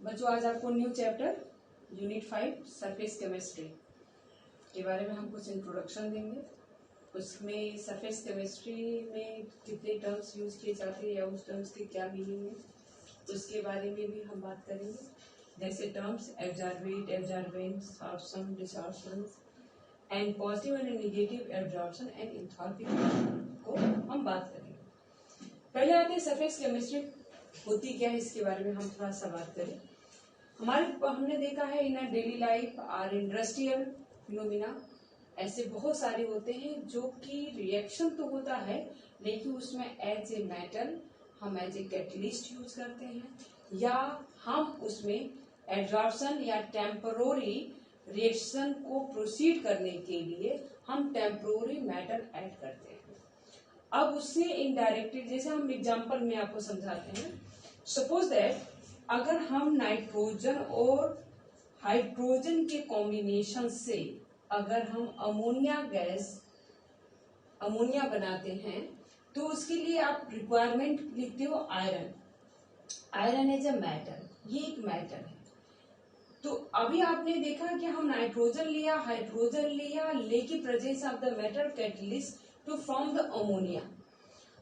बच्चों आज आपको new chapter unit 5 surface chemistry के बारे में हम कुछ इंट्रोडक्शन देंगे। उसमें सरफेस केमिस्ट्री में कितने टर्म्स यूज किए जाते हैं या उस टर्म्स के क्या मीनिंग है उसके बारे में भी हम बात करेंगे। जैसे terms absorbent, absorbent, sorption, desorption and positive and negative absorption and enthalpy को हम बात करेंगे। पहले आते हैं सरफेस केमिस्ट्री होती क्या है, इसके बारे में हम थोड़ा सा बात करें। हमने देखा है इन डेली लाइफ और इंडस्ट्रियल फिनोमिना ऐसे बहुत सारे होते हैं जो कि रिएक्शन तो होता है लेकिन उसमें एज ए मेटल हम एज ए कैटलिस्ट यूज करते हैं या हम उसमें एब्जॉर्प्शन या टेम्परोरी रिएक्शन को प्रोसीड करने के लिए हम टेम्परोरी मेटल ऐड करते हैं। अब उससे इनडायरेक्टली जैसे हम एग्जांपल में आपको समझाते हैं। सपोज दैट अगर हम नाइट्रोजन और हाइड्रोजन के कॉम्बिनेशन से अगर हम अमोनिया बनाते हैं तो उसके लिए आप रिक्वायरमेंट लिखते हो आयरन एज ए मेटल, ये एक मेटल है। तो अभी आपने देखा कि हम नाइट्रोजन लिया, हाइड्रोजन लिया, लेकिन presence of the metal catalyst to form the ammonia.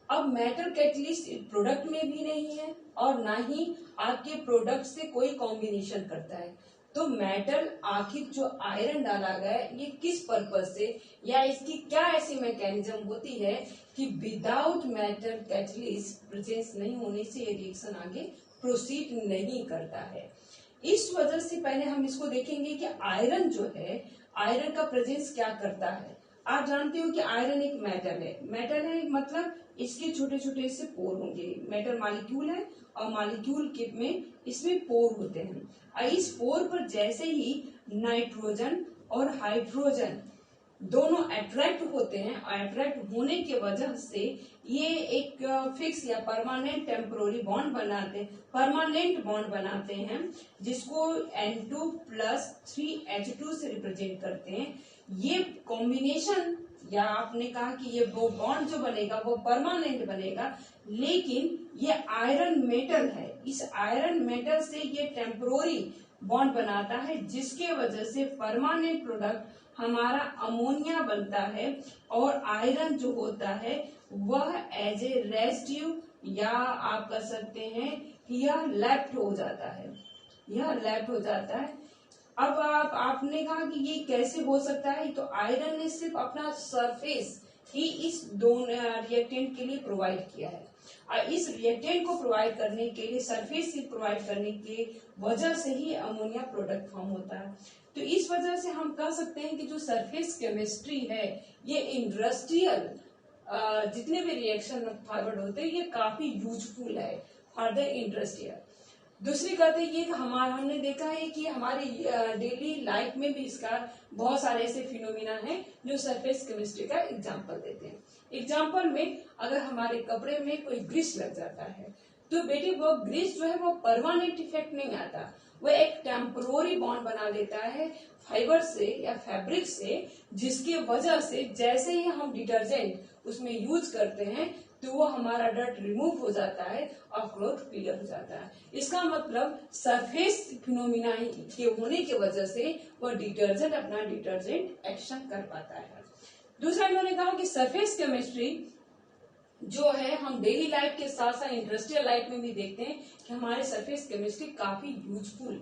अब मेटल कैटलिस्ट प्रोडक्ट में भी नहीं है और ना ही आपके प्रोडक्ट से कोई कॉम्बिनेशन करता है। तो मेटल आखिर जो आयरन डाला गया है ये किस पर्पज से या इसकी क्या ऐसी मैकेनिज्म होती है कि विदाउट मेटल कैटलिस्ट प्रेजेंस नहीं होने से ये रिएक्शन आगे प्रोसीड नहीं करता है। इस वजह से पहले हम इसको देखेंगे कि आयरन जो है, आयरन का प्रेजेंस क्या करता है। आप जानते हो कि आयरन एक मेटल है मतलब इसके छोटे छोटे से पोर होंगे। मेटल मॉलिक्यूल है और मॉलिक्यूल के में इसमें पोर होते हैं और इस पोर पर जैसे ही नाइट्रोजन और हाइड्रोजन दोनों अट्रैक्ट होते हैं और अट्रैक्ट होने के वजह से ये एक फिक्स या परमानेंट टेम्पोररी बॉन्ड बनाते हैं जिसको N2+3H2 से रिप्रेजेंट करते हैं। ये कॉम्बिनेशन या आपने कहा कि ये वो बॉन्ड जो बनेगा वो परमानेंट बनेगा, लेकिन ये आयरन मेटल है। इस आयरन मेटल से ये टेम्पोररी बॉन्ड बनाता है जिसके वजह से परमानेंट प्रोडक्ट हमारा अमोनिया बनता है और आयरन जो होता है वह एज ए रेसिड्यू या आप कह सकते हैं कि यह लेफ्ट हो जाता है। अब आपने कहा कि ये कैसे हो सकता है, तो आयरन ने सिर्फ अपना सरफेस ही इस दोनों रिएक्टेंट के लिए प्रोवाइड किया है और इस रिएक्टेंट को प्रोवाइड करने के लिए सरफेस ही प्रोवाइड करने की वजह से ही अमोनिया प्रोडक्ट फॉर्म होता है। तो इस वजह से हम कह सकते हैं कि जो सरफेस केमिस्ट्री है ये इंडस्ट्रियल जितने भी रिएक्शन फॉरवर्ड होते हैं ये काफी यूजफुल है फॉर द इंडस्ट्रियल। दूसरी कहते ये कि हमने देखा है कि हमारी डेली लाइफ में भी इसका बहुत सारे ऐसे फिनोमिना हैं जो सरफेस केमिस्ट्री का एग्जांपल देते हैं। एग्जांपल में अगर हमारे कपड़े में कोई ग्रीस लग जाता है तो बेटे वो ग्रीस जो है वो परमानेंट इफेक्ट नहीं आता, वो एक टेम्पोररी बॉन्ड बना देता है फाइबर से या फैब्रिक से, जिसकी वजह से जैसे ही हम डिटर्जेंट उसमें यूज करते हैं तो वो हमारा डर्ट रिमूव हो जाता है और क्लॉथ क्लियर हो जाता है। इसका मतलब सरफेस फिनोमिना के होने की वजह से वो डिटर्जेंट अपना डिटर्जेंट एक्शन कर पाता है। दूसरा इन्होंने कहा कि सरफेस केमिस्ट्री जो है हम डेली लाइफ के साथ साथ इंडस्ट्रियल लाइफ में भी देखते हैं कि हमारे सरफेस केमिस्ट्री काफी यूजफुल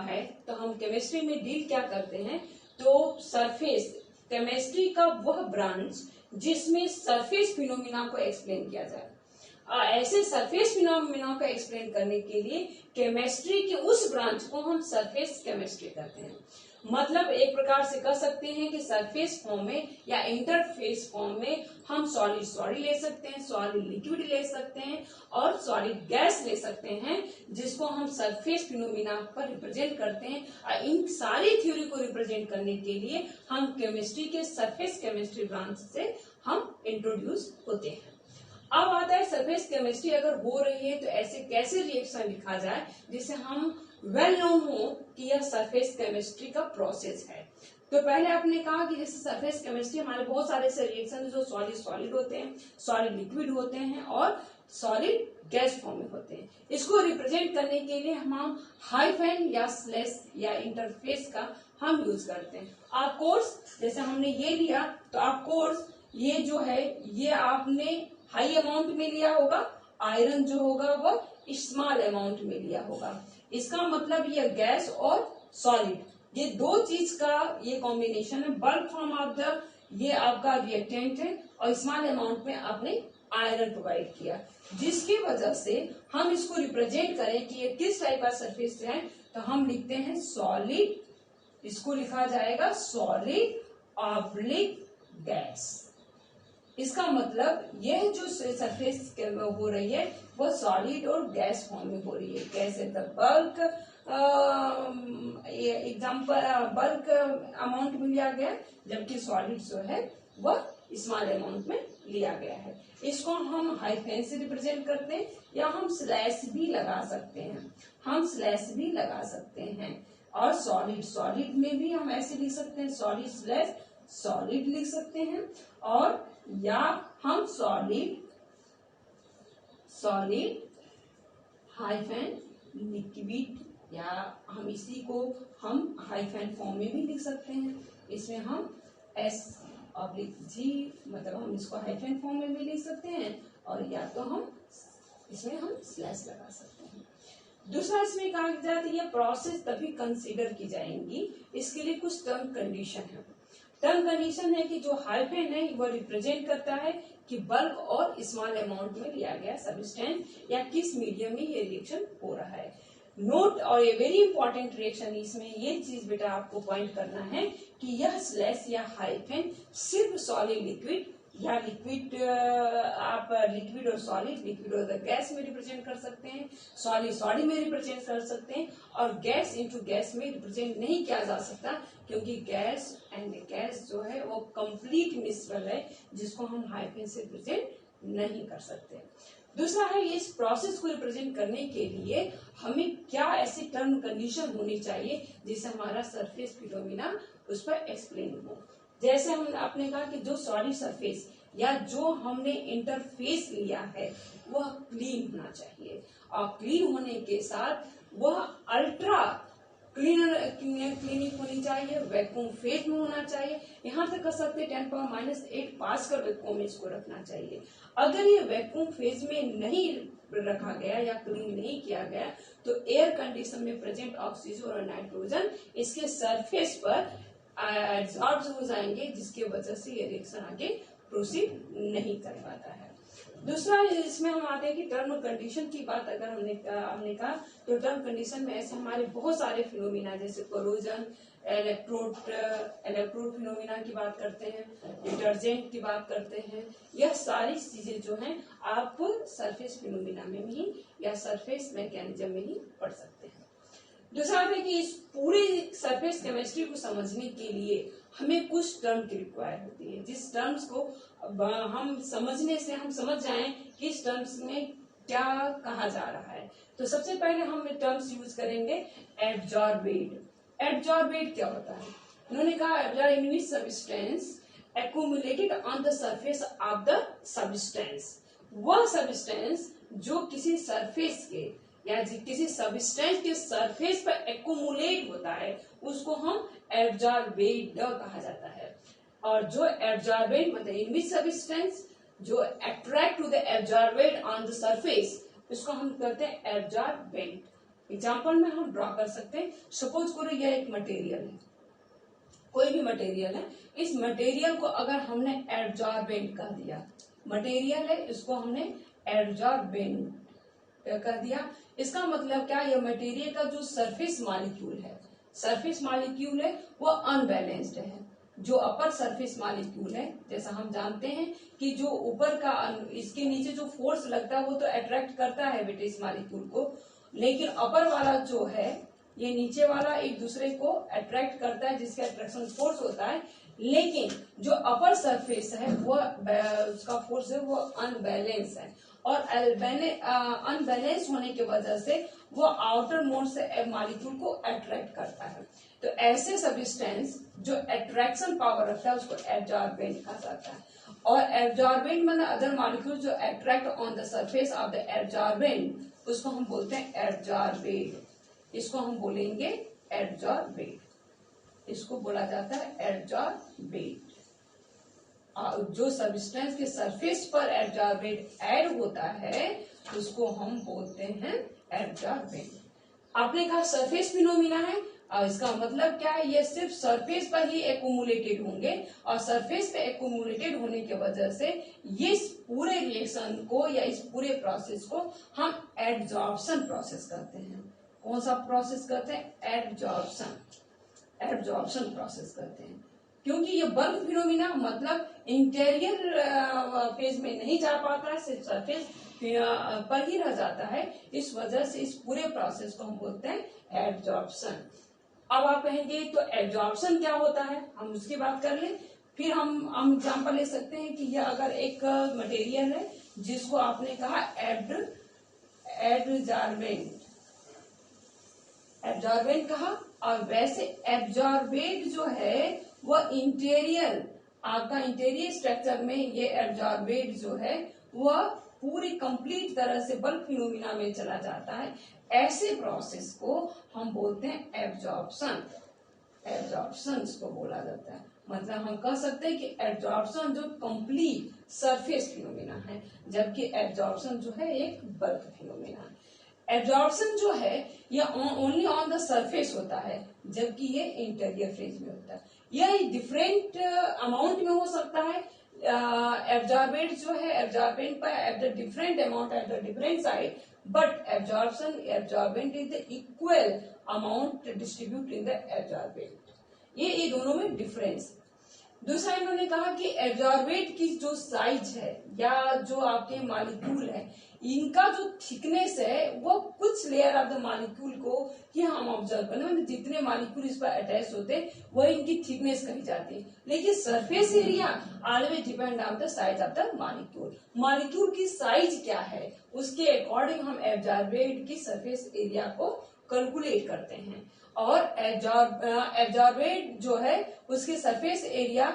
है। तो हम केमिस्ट्री में डील क्या करते हैं, तो सरफेस केमिस्ट्री का वह ब्रांच जिसमें सरफेस फिनोमिना को एक्सप्लेन किया जाए। ऐसे सरफेस फिनोमिना को एक्सप्लेन करने के लिए केमिस्ट्री के उस ब्रांच को हम सरफेस केमिस्ट्री कहते हैं। मतलब एक प्रकार से कह सकते हैं कि सरफेस फॉर्म में या इंटरफेस फॉर्म में हम सॉलिड ले सकते हैं, सॉलिड लिक्विड ले सकते हैं और सॉलिड गैस ले सकते हैं, जिसको हम सरफेस फिनोमिना पर रिप्रेजेंट करते हैं। और इन सारी थ्योरी को रिप्रेजेंट करने के लिए हम केमिस्ट्री के सरफेस केमिस्ट्री ब्रांच से हम इंट्रोड्यूस होते हैं। अब आता है सरफेस केमिस्ट्री अगर हो रही है तो ऐसे कैसे रिएक्शन लिखा जाए जिससे हम वेल नोन हो कि यह सरफेस केमिस्ट्री का प्रोसेस है। तो पहले आपने कहा कि जैसे सरफेस केमिस्ट्री हमारे बहुत सारे ऐसे रिएक्शन जो सॉलिड होते हैं, सॉलिड लिक्विड होते हैं और सॉलिड गैस फॉर्म में होते हैं। इसको रिप्रेजेंट करने के लिए हम हाइफन या स्लैश या इंटरफेस का हम यूज करते हैं। ऑफ कोर्स जैसे हमने ये लिया तो ऑफ कोर्स ये जो है ये आपने हाई अमाउंट में लिया होगा, आयरन जो होगा वह स्मॉल अमाउंट में लिया होगा। इसका मतलब ये गैस और सॉलिड ये दो चीज का ये कॉम्बिनेशन है। बल्क फॉर्म ऑफ द ये आपका रिएक्टेंट है और स्मॉल अमाउंट में आपने आयरन प्रोवाइड किया, जिसकी वजह से हम इसको रिप्रेजेंट करें कि ये किस टाइप का सरफेस है तो हम लिखते हैं सॉलिड, इसको लिखा जाएगा सॉलिड ऑब्लिक गैस। इसका मतलब यह जो सरफेस हो रही है वो सॉलिड और गैस फॉर्म में हो रही है। Gas at the bulk example bulk amount में लिया गया, जबकि सॉलिड जो है वह स्मॉल अमाउंट में लिया गया है। इसको हम हाइफन से रिप्रेजेंट करते हैं या हम स्लैश भी लगा सकते हैं, हम स्लैश भी लगा सकते हैं। और सॉलिड में भी हम ऐसे लिख सकते हैं सॉलिड स्लैश सॉलिड लिख सकते हैं, और या हम सॉलिड हाइफन लिक्विड या हम इसी को हम हाइफन फॉर्म में भी लिख सकते हैं। इसमें हम S/G मतलब हम इसको हाइफन फॉर्म में भी लिख सकते हैं, और या तो हम इसमें हम स्लैश लगा सकते हैं। दूसरा इसमें कहा जाता है ये प्रोसेस तभी कंसीडर की जाएंगी, इसके लिए कुछ टर्म कंडीशन है। टर्म कंडीशन है कि जो हाइफन है वो रिप्रेजेंट करता है कि बल्क और स्मॉल अमाउंट में लिया गया सब्सटेंस या किस मीडियम में ये रिएक्शन हो रहा है। नोट और ये वेरी इंपॉर्टेंट रिएक्शन, इसमें ये चीज बेटा आपको पॉइंट करना है कि यह स्लैश या हाइफन सिर्फ सॉलिड लिक्विड या लिक्विड आप लिक्विड और सॉलिड, लिक्विड और गैस में रिप्रेजेंट कर सकते हैं, सॉलिड में रिप्रेजेंट कर सकते हैं, और गैस इनटू गैस में रिप्रेजेंट नहीं किया जा सकता, क्योंकि गैस एंड गैस जो है वो कंप्लीट मिक्सचर है जिसको हम हाइफन से रिप्रेजेंट नहीं कर सकते। दूसरा है इस प्रोसेस को रिप्रेजेंट करने के लिए हमें क्या ऐसी टर्म कंडीशन होनी चाहिए जिससे हमारा सरफेस फिनोमिना उस पर एक्सप्लेन हो। जैसे हम आपने कहा कि जो सॉलिड सरफेस या जो हमने इंटरफेस लिया है वह क्लीन होना चाहिए, और क्लीन होने के साथ वह अल्ट्रा क्लिनिक होनी चाहिए, वैक्यूम फेज में होना चाहिए। यहाँ तक कर सकते हैं 10⁻⁸ पास्कल वैक्यूम में इसको रखना चाहिए। अगर ये वैक्यूम फेज में नहीं रखा गया या क्लीन नहीं किया गया तो एयर कंडीशन में प्रेजेंट ऑक्सीजन और नाइट्रोजन इसके सरफेस पर एब्जॉर्ब हो जाएंगे, जिसकी वजह से ये रिएक्शन आगे प्रोसीड नहीं कर पाता है। दूसरा इसमें हम आते हैं कि टर्म कंडीशन की बात अगर हमने कहा तो टर्म कंडीशन में ऐसे हमारे बहुत सारे फिनोमिना जैसे कोरोजन, इलेक्ट्रोड फिनोमिना की बात करते हैं, डिटर्जेंट की बात करते हैं। यह सारी चीजें जो हैं आप सरफेस फिनोमिना में ही या सरफेस मैकेनिज्म में ही पढ़ सकते हैं। दूसरा है कि इस पूरे सरफेस केमिस्ट्री को समझने के लिए हमें कुछ टर्म की रिक्वायर होती है, जिस टर्म्स को हम समझने से हम समझ जाएं कि इस टर्म्स में क्या कहा जा रहा है। तो सबसे पहले हम टर्म्स यूज करेंगे एब्जॉर्बेट। एब्जॉर्बेट क्या होता है? उन्होंने कहा absorb in which substance accumulated on the surface of the substance, वह सब्सटेंस जो किसी सरफेस के या किसी सब्सटेंस के सरफेस पर एक्यूमुलेट होता है उसको हम एब्जॉर्बेट कहा जाता है। और जो एब्जॉर्बेंट मतलब इन विच सब्सटेंस जो attract to the absorbent on the surface उसको हम कहते हैं एब्जॉर्बेंट। एग्जांपल में हम ड्रॉ कर सकते हैं। सपोज करो यह एक मटेरियल है, कोई भी मटेरियल है, इस मटेरियल को अगर हमने एब्जॉर्बेंट कह दिया, मटेरियल है इसको हमने एब्जॉर्बेंट कह दिया, इसका मतलब क्या? यह मटेरियल का जो सरफेस मॉलिक्यूल है वो अनबैलेंस्ड है। जो अपर सरफेस मॉलिक्यूल है, जैसा हम जानते हैं कि जो ऊपर का इसके नीचे जो फोर्स लगता है वो तो अट्रैक्ट करता है बेटे इस मॉलिक्यूल को, लेकिन अपर वाला जो है ये नीचे वाला एक दूसरे को अट्रैक्ट करता है जिसका अट्रैक्शन फोर्स होता है, लेकिन जो अपर सरफेस है वो उसका फोर्स है वो अनबैलेंस है, और अनबैलेंस होने की वजह से वो आउटर मोड से मॉलिक्यूल को अट्रैक्ट करता है। तो ऐसे सब्सटेंस जो अट्रैक्शन पावर रखता है उसको एब्जॉर्बेंट कहा जाता है। और एब्जॉर्बेंट मतलब अदर मॉलिक्यूल जो attract on the surface of the absorbent, उसको हम बोलते हैं एब्जॉर्बेट। इसको हम बोलेंगे एब्जॉर्बेट, इसको बोला जाता है एब्जॉर्बेट। जो सब्सटेंस के सरफेस पर एब्जॉर्बेट ऐड होता है उसको हम बोलते हैं एब्जॉर्बेंट। आपने कहा सरफेस फिनोमिना है, और इसका मतलब क्या है, ये सिर्फ सरफेस पर ही एक्यूमुलेटेड होंगे, और सरफेस पे एक्यूमुलेटेड होने की वजह से ये इस पूरे रिएक्शन को या इस पूरे प्रोसेस को हम एब्जॉर्प्शन प्रोसेस कहते हैं। कौन सा प्रोसेस कहते हैं? एब्जॉर्प्शन, एब्जॉर्प्शन प्रोसेस कहते हैं। क्योंकि ये बल्क फिनोमिना मतलब इंटीरियर फेज में नहीं जा पाता है, सिर्फ सरफेस पर ही रह जाता है, इस वजह से इस पूरे प्रोसेस को हम बोलते हैं एब्जॉर्प्शन। अब आप कहेंगे तो एब्जॉर्प्शन क्या होता है, हम उसकी बात कर लें। फिर हम एग्जांपल ले सकते हैं कि यह अगर एक मटेरियल है जिसको आपने कहा एब्जॉर्बेंट कहा, और वैसे एब्जॉर्बेट जो है वह इंटीरियर, आपका इंटीरियर स्ट्रक्चर में ये एब्जॉर्बेट जो है वह पूरी कंप्लीट तरह से बल्क फिनोमिना में चला जाता है। ऐसे प्रोसेस को हम बोलते हैं एब्जॉर्प्शन। एब्जॉर्प्शन इसको बोला जाता है। मतलब हम कह सकते हैं कि एब्जॉर्प्शन जो कंप्लीट सरफेस फिनोमिना है, जबकि एब्जॉर्प्शन जो है एक बल्क फिनोमिना है। एब्जॉर्प्शन जो है ये ओनली ऑन द सरफेस होता है, जबकि ये इंटीरियर फेज में होता है। यह डिफरेंट अमाउंट में हो सकता है। एब्जॉर्बेंट जो है एब्जॉर्बेंट पर at the different amount at the different side, but absorbent is the equal amount distribute in the absorbent. ये दोनों में डिफरेंस। दूसरा इन्होंने कहा कि एब्जॉर्बेंट की जो साइज है या जो आपके मॉलिक्यूल है, इनका जो थिकनेस है वो कुछ लेयर ऑफ द मॉलिक्यूल को ही हम ऑब्जर्व करें, मतलब जितने मॉलिक्यूल इस पर अटैच होते हैं वह इनकी थिकनेस कही जाती है। लेकिन surface area always depend on the size of the molecule. Molecule की साइज क्या है उसके अकॉर्डिंग हम एब्जॉर्बेंट की सरफेस एरिया को कैलकुलेट करते हैं। और एब्जॉर्बेंट जो है उसकी सरफेस एरिया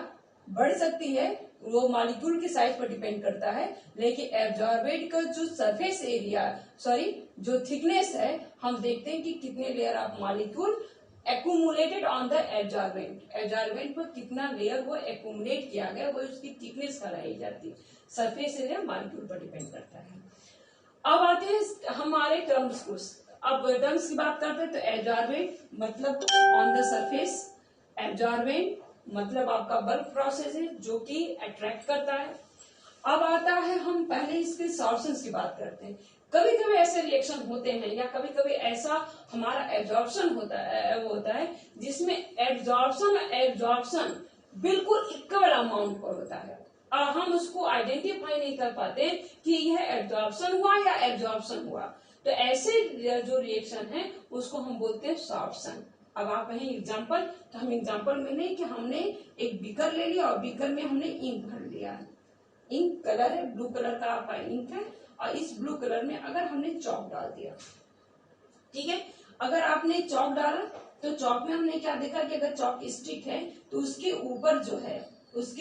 बढ़ सकती है, वो मॉलिक्यूल के साइज पर डिपेंड करता है। लेकिन एब्जॉर्बेंट का जो सरफेस एरिया जो थिकनेस है, हम देखते हैं कि कितने layer of molecule accumulated on the absorbent. Absorbent पर कितना लेयर वो एक्यूमुलेट किया गया वो उसकी थिकनेस कहलाई जाती है। सरफेस एरिया मॉलिक्यूल पर डिपेंड करता है। अब आते हैं हमारे टर्म्स को। अब टर्म्स की बात करते हैं तो एब्जॉर्बेंट मतलब ऑन द सरफेस, एब्जॉर्बेंट मतलब आपका बल्क प्रोसेस है जो कि अट्रैक्ट करता है। अब आता है, हम पहले इसके सॉर्प्शंस की बात करते हैं। कभी कभी ऐसे रिएक्शन होते हैं या कभी कभी ऐसा हमारा एब्जॉर्प्शन होता है जिसमें एब्जॉर्प्शन बिल्कुल इक्वल अमाउंट पर होता है, और हम उसको आइडेंटिफाई नहीं कर पाते कि यह एब्जॉर्प्शन हुआ या एब्जॉर्प्शन हुआ। तो ऐसे जो रिएक्शन है उसको हम बोलते हैं सॉर्प्शन। अब आप कहें एग्जाम्पल, तो हम एग्जाम्पल में नहीं कि हमने एक बीकर ले लिया और बीकर में हमने इंक भर लिया। इंक कलर है, ब्लू कलर का आपका इंक है, और इस ब्लू कलर में अगर हमने चॉक डाल दिया, ठीक है। अगर आपने चॉक डाला तो चॉक में हमने क्या देखा कि अगर चॉक स्टिक है तो उसके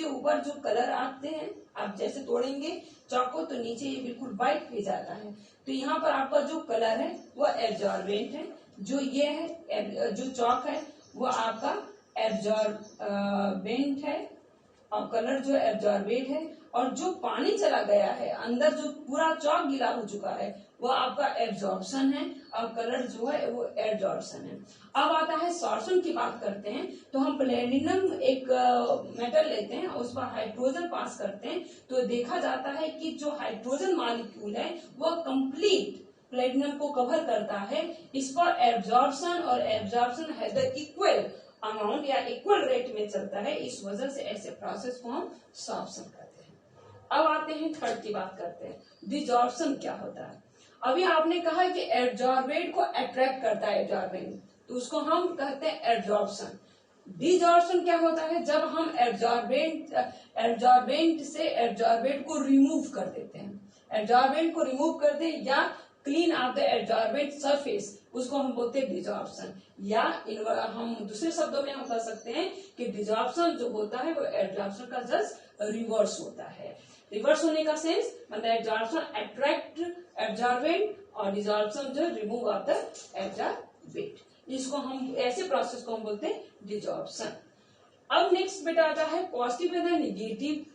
ऊपर जो कलर आते हैं, आप जैसे तोड़ेंगे चॉक को तो नीचे ये बिल्कुल व्हाइट हो जाता है। तो यहाँ पर आपका जो कलर है वो एब्जॉर्बेंट है, जो ये है जो चॉक है वो आपका एब्जॉर्बेंट है, और कलर जो एब्जॉर्बेट है, और जो पानी चला गया है अंदर जो पूरा चॉक गीला हो चुका है वो आपका एब्जॉर्प्शन है, और कलर जो है वो एब्जॉर्प्शन है। अब आता है सॉर्प्शन की बात करते हैं, तो हम प्लेटिनम एक मेटल लेते हैं, उस पर हाइड्रोजन पास करते हैं, तो देखा जाता है कि जो हाइड्रोजन मॉलिक्यूल है वो कंप्लीट प्लेटिनम को कवर करता है। इस पर एब्जॉर्प्शन और एब्जॉर्प्शन है द इक्वल अमाउंट या इक्वल रेट में चलता है, इस वजह से ऐसे प्रोसेस को हम सॉर्प्शन कहते हैं। अब आते हैं थर्ड की बात करते हैं, डिजॉर्प्शन क्या होता है। अभी आपने कहा कि एब्जॉर्बेंट को अट्रैक्ट करता है एब्जॉर्बेंट, तो उसको हम कहते हैं एब्जॉर्प्शन। डिजॉर्प्शन क्या होता है, जब हम एब्जॉर्बेंट से एब्जॉर्बेंट को रिमूव कर देते हैं, एब्जॉर्बेंट को रिमूव कर दें या clean of the absorbent surface, उसको हम बोलते हैं डिजॉर्प्शन। या हम दूसरे शब्दों में हम कह सकते हैं कि डिजॉर्प्शन जो होता है वो एब्जॉर्प्शन का जस्ट रिवर्स होता है। रिवर्स होने का सेंस मतलब एब्जॉर्प्शन अट्रैक्ट एब्जॉर्बेंट और डिजॉर्प्शन जो रिमूव ऑफ द एब्जॉर्बेंट, इसको हम ऐसे प्रोसेस को हम बोलते हैं डिजॉर्प्शन। अब नेक्स्ट बेटा आता है पॉजिटिव एंड नेगेटिव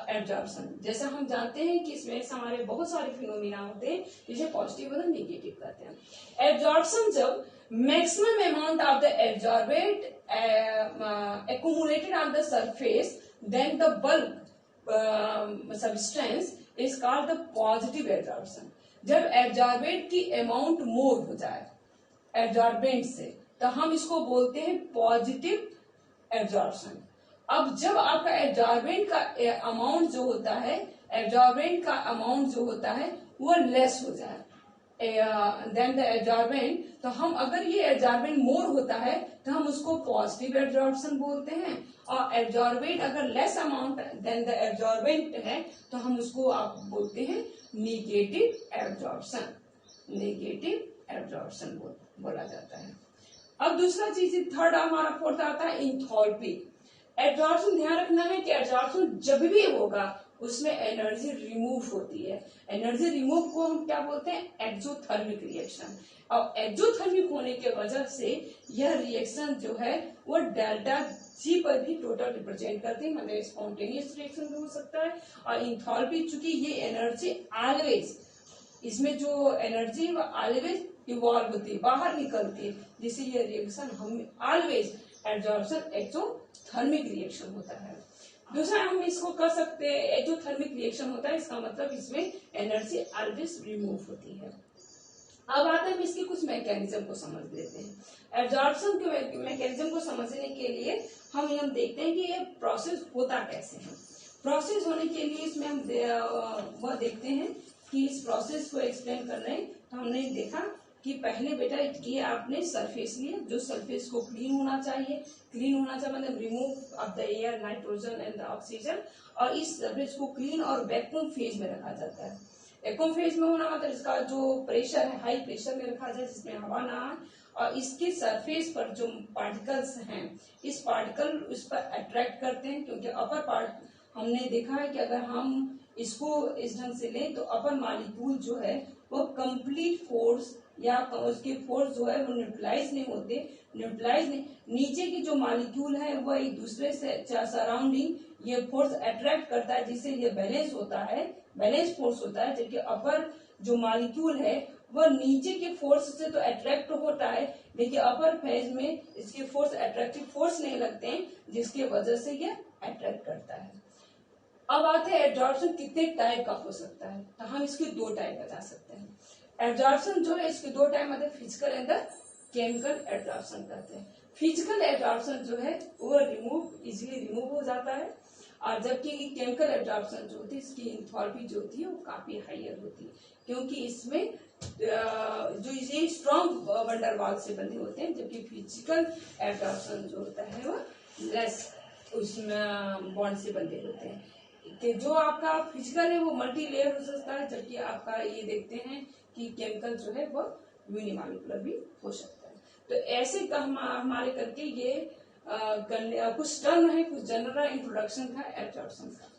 एब्जॉर्प्शन। जैसा हम जानते हैं कि इसमें हमारे बहुत सारे फिनोमिना होते हैं जिसे पॉजिटिव और नेगेटिव कहते हैं। एब्जॉर्प्शन जब maximum amount of the absorbent accumulated on the surface, then the bulk substance is called the positive absorption। जब एब्जॉर्बेंट की अमाउंट मोर हो जाए एब्जॉर्बेंट से तो हम इसको बोलते हैं पॉजिटिव एब्जॉर्प्शन। अब जब आपका एब्जॉर्बेंट का अमाउंट जो होता है, एब्जॉर्बेंट का अमाउंट जो होता है वो लेस हो जाए देन द एब्जॉर्बेंट, तो हम अगर ये एब्जॉर्बेंट मोर होता है तो हम उसको पॉजिटिव एब्जॉर्प्शन बोलते हैं। और एब्जॉर्बेंट अगर less amount then the absorbent है तो हम उसको आप बोलते हैं नेगेटिव एब्जॉर्प्शन। नेगेटिव एब्जॉर्प्शन बोला जाता है। अब दूसरा चीज थर्ड हमारा फोर्थ आता है इंथैल्पी। एब्जॉर्प्शन ध्यान रखना है कि एब्जॉर्प्शन जब भी होगा उसमें एनर्जी रिमूव होती है। एनर्जी रिमूव को हम क्या बोलते हैं? Exothermic reaction. और एक्सोथर्मिक होने के वजह से यह रिएक्शन जो है वो डेल्टा जी पर भी टोटल रिप्रेजेंट करती है, मतलब स्पॉन्टेनियस रिएक्शन भी हो सकता है। और इंथैल्पी चूंकि ये एनर्जी ऑलवेज, इसमें जो एनर्जी वो ऑलवेज इवॉल्व होती है, बाहर निकलती है, जिससे ये रिएक्शन हम ऑलवेज एब्जॉर्प्शन एक्सोथर्मिक रिएक्शन होता है। दूसरा हम इसको कर सकते हैं एक्सोथर्मिक रिएक्शन होता है, इसका मतलब इसमें एनर्जी ऑलवेज रिमूव होती है। अब आते हैं इसके कुछ मैकेनिज्म को समझ लेते हैं। एब्जॉर्प्शन के मैकेनिज्म को समझने के लिए हम देखते हैं कि ये प्रोसेस होता कैसे है। प्रोसेस होने के लिए इसमें हम वह देखते हैं कि इस प्रोसेस को एक्सप्लेन कर रहे हैं तो हमने देखा कि पहले बेटा ये आपने सरफेस लिया, जो सरफेस को क्लीन होना चाहिए। क्लीन होना चाहिए मतलब remove of the air, nitrogen and the oxygen. और इस सरफेस को क्लीन और वैक्यूम फेज में रखा जाता है। वैक्यूम फेज में होना मतलब इसका जो प्रेशर है हाई प्रेशर में रखा जाए जिसमें हवा ना आए। और इसके सरफेस पर जो पार्टिकल्स हैं, इस पार्टिकल उस पर अट्रैक्ट करते हैं, क्योंकि अपर पार्ट हमने देखा है कि अगर हम इसको इस ढंग से लें तो अपर मॉलिक्यूल जो है वो कंप्लीट फोर्स या उसके फोर्स जो है वो न्यूट्रलाइज नहीं होते। न्यूट्रलाइज नहीं, नीचे की जो मॉलिक्यूल है वो एक दूसरे से सराउंडिंग ये फोर्स अट्रैक्ट करता है, जिससे ये बैलेंस होता है, बैलेंस फोर्स होता है। जबकि अपर जो मॉलिक्यूल है वह नीचे के फोर्स से तो अट्रैक्ट होता है, लेकिन अपर फेज में इसके फोर्स अट्रैक्टिव फोर्स नहीं लगते हैं, जिसके वजह से ये अट्रैक्ट करता है। अब आते हैं एब्जॉर्प्शन कितने टाइप का हो सकता है, तो हम इसके दो टाइप बता सकते हैं। एब्जॉर्प्शन जो है इसके दो टाइप मतलब फिजिकल एंड केमिकल एब्जॉर्प्शन कहते हैं। फिजिकल एब्जॉर्प्शन जो है वो इजीली रिमूव हो जाता है, और जबकि केमिकल एब्जॉर्प्शन जो होती है इसकी इंथैल्पी जो होती है वो काफी हायर होती है, क्योंकि इसमें जो ये स्ट्रॉन्ग वंडरवाल से बंधे होते हैं, जबकि फिजिकल एब्जॉर्प्शन जो होता है वो लेस उसमें बॉन्ड से बंधे होते हैं। कि जो आपका फिजिकल है वो मल्टी लेयर हो सकता है, जबकि आपका ये देखते हैं कि केमिकल जो है वो यूनिमॉलिक्यूलर भी हो सकता है। तो ऐसे हमारे करके ये कुछ टर्म है, कुछ जनरल इंट्रोडक्शन था एब्जॉर्प्शन का।